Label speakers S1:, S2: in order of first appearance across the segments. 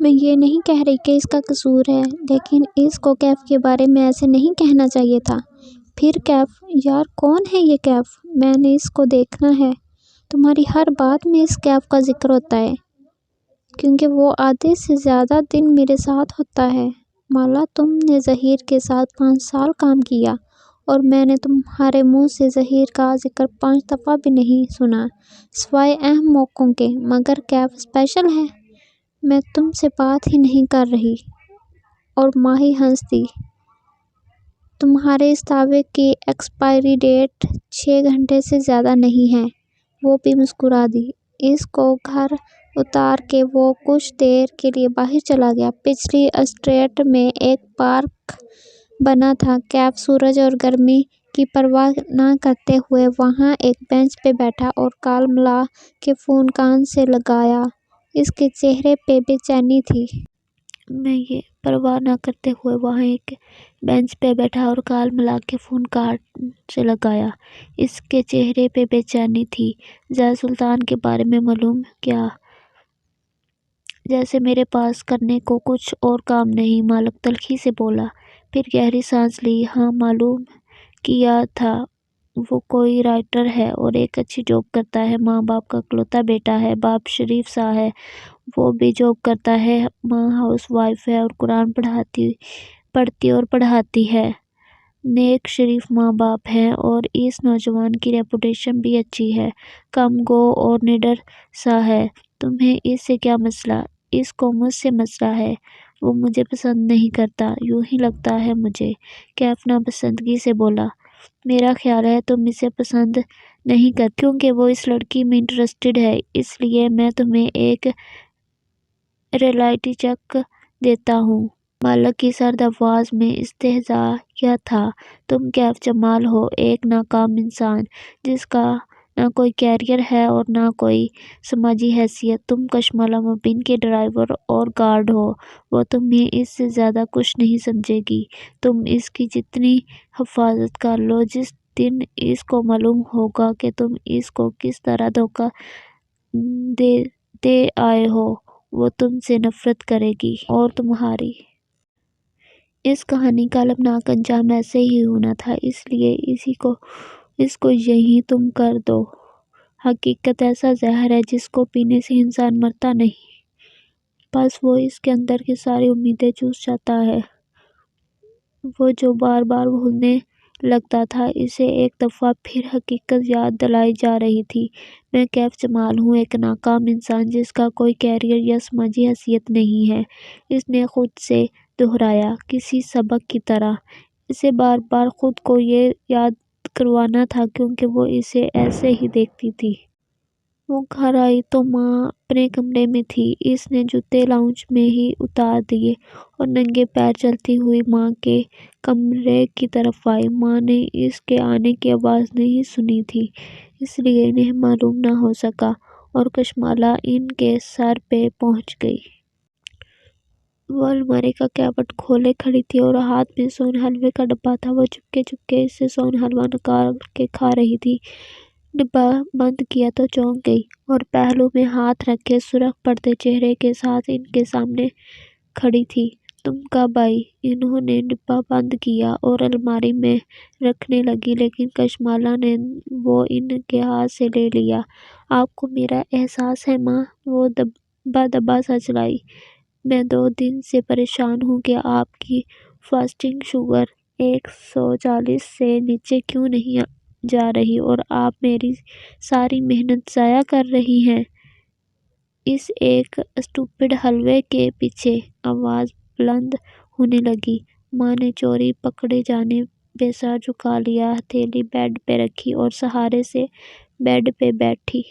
S1: میں یہ نہیں کہہ رہی کہ اس کا قصور ہے، لیکن اس کو کیف کے بارے میں ایسے نہیں کہنا چاہیے تھا۔ پھر کیف، یار کون ہے یہ کیف؟ میں نے اس کو دیکھنا ہے۔ تمہاری ہر بات میں اس کیف کا ذکر ہوتا ہے، کیونکہ وہ آدھے سے زیادہ دن میرے ساتھ ہوتا ہے۔ مالا، تم نے ظہیر کے ساتھ 5 سال کام کیا، اور میں نے تمہارے منہ سے ظہیر کا ذکر 5 دفعہ بھی نہیں سنا، سوائے اہم موقعوں کے۔ مگر کیف اسپیشل ہے۔ میں تم سے بات ہی نہیں کر رہی۔ اور ماہی ہنس دی۔ تمہارے اس دعوے کی ایکسپائری ڈیٹ 6 گھنٹے سے زیادہ نہیں ہے۔ وہ بھی مسکرا دی۔ اس کو گھر اتار کے وہ کچھ دیر کے لیے باہر چلا گیا۔ پچھلی اسٹریٹ میں ایک پارک بنا تھا۔ کیف سورج اور گرمی کی پرواہ نہ کرتے ہوئے وہاں ایک بینچ پہ بیٹھا اور کال ملا کے فون کان سے لگایا۔ اس کے چہرے پہ بے چینی تھی۔ میں یہ پرواہ نہ کرتے ہوئے وہاں ایک بینچ پہ بیٹھا اور کال ملا کے فون کان سے لگایا۔ اس کے چہرے پہ بے چینی تھی۔ ضیاء سلطان کے بارے میں معلوم کیا؟ جیسے میرے پاس کرنے کو کچھ اور کام نہیں، مالک تلخی سے بولا۔ پھر گہری سانس لی۔ ہاں، معلوم کیا تھا۔ وہ کوئی رائٹر ہے اور ایک اچھی جاب کرتا ہے۔ ماں باپ کا اکلوتا بیٹا ہے۔ باپ شریف سا ہے، وہ بھی جاب کرتا ہے۔ ماں ہاؤس وائف ہے اور قرآن پڑھتی اور پڑھاتی ہے۔ نیک شریف ماں باپ ہیں اور اس نوجوان کی ریپوٹیشن بھی اچھی ہے۔ کم گو اور نڈر سا ہے۔ تمہیں اس سے کیا مسئلہ؟ اس کو مجھ سے مسئلہ ہے۔ وہ مجھے پسند نہیں کرتا، یوں ہی لگتا ہے مجھے، کیف ناپسندگی سے بولا۔ میرا خیال ہے تم اسے پسند نہیں کرتی کیونکہ وہ اس لڑکی میں انٹرسٹڈ ہے، اس لیے میں تمہیں ایک ریئلٹی چیک دیتا ہوں۔ مالک کی سرد آواز میں استحضاء تھا۔ تم کیف جمال ہو، ایک ناکام انسان، جس کا نہ کوئی کیریئر ہے اور نہ کوئی سماجی حیثیت۔ تم کشمالہ مبین کے ڈرائیور اور گارڈ ہو۔ وہ تمہیں اس سے زیادہ کچھ نہیں سمجھے گی۔ تم اس کی جتنی حفاظت کر لو، جس دن اس کو معلوم ہوگا کہ تم اس کو کس طرح دھوکہ دے آئے ہو، وہ تم سے نفرت کرے گی۔ اور تمہاری اس کہانی کا المناک انجام ایسے ہی ہونا تھا، اس لیے اس کو یہیں تم کر دو۔ حقیقت ایسا زہر ہے جس کو پینے سے انسان مرتا نہیں، بس وہ اس کے اندر کی ساری امیدیں چوس جاتا ہے۔ وہ جو بار بار بھولنے لگتا تھا، اسے ایک دفعہ پھر حقیقت یاد دلائی جا رہی تھی۔ میں کیف جمال ہوں، ایک ناکام انسان، جس کا کوئی کیریئر یا سماجی حیثیت نہیں ہے، اس نے خود سے دہرایا، کسی سبق کی طرح۔ اسے بار بار خود کو یہ یاد کروانا تھا کیونکہ وہ اسے ایسے ہی دیکھتی تھی۔ وہ گھر آئی تو ماں اپنے کمرے میں تھی۔ اس نے جوتے لاؤنج میں ہی اتار دیے اور ننگے پیر چلتی ہوئی ماں کے کمرے کی طرف آئی۔ ماں نے اس کے آنے کی آواز نہیں سنی تھی، اس لیے انہیں معلوم نہ ہو سکا، اور کشمالہ ان کے سر پہ پہنچ گئی۔ وہ الماری کا کیبٹ کھولے کھڑی تھی اور ہاتھ میں سون حلوے کا ڈبہ تھا۔ وہ چپکے چپکے اس سے سون حلوہ نکال کے کھا رہی تھی۔ ڈبہ بند کیا تو چونک گئی اور پہلو میں ہاتھ رکھ کے سرخ پڑتے چہرے کے ساتھ ان کے سامنے کھڑی تھی۔ تم کب آئی؟ انہوں نے ڈبہ بند کیا اور الماری میں رکھنے لگی، لیکن کشمالہ نے وہ ان کے ہاتھ سے لے لیا۔ آپ کو میرا احساس ہے ماں؟ وہ دبا دبا سا چلائی۔ میں 2 دن سے پریشان ہوں کہ آپ کی فاسٹنگ شوگر 140 سے نیچے کیوں نہیں جا رہی اور آپ میری ساری محنت ضائع کر رہی ہیں۔ اس ایک اسٹوپڈ حلوے کے پیچھے آواز بلند ہونے لگی۔ ماں نے چوری پکڑے جانے پہ سر جھکا لیا، ہتھیلی بیڈ پہ رکھی اور سہارے سے بیڈ پہ بیٹھی۔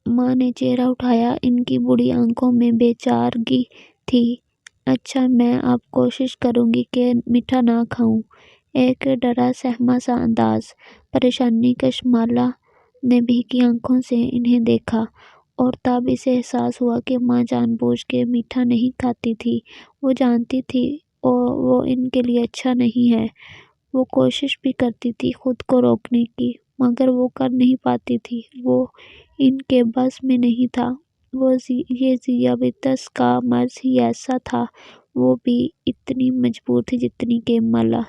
S1: ماں نے چہرہ اٹھایا۔ ان کی بڑی آنکھوں میں بے چارگی تھی۔ اچھا، میں اب کوشش کروں گی کہ میٹھا نہ کھاؤں۔ ایک ڈرا سہما سا انداز۔ پریشانی۔ کشمالہ نے بھیگی آنکھوں سے انہیں دیکھا اور تب اسے احساس ہوا کہ ماں جان بوجھ کے میٹھا نہیں کھاتی تھی۔ وہ جانتی تھی وہ ان کے لیے اچھا نہیں ہے۔ وہ کوشش بھی کرتی تھی خود کو روکنے کی، مگر وہ کر نہیں پاتی تھی۔ وہ ان کے بس میں نہیں تھا۔ یہ ضیابطس کا مرض ہی ایسا تھا، وہ بھی اتنی مجبور تھی جتنی کہ ملا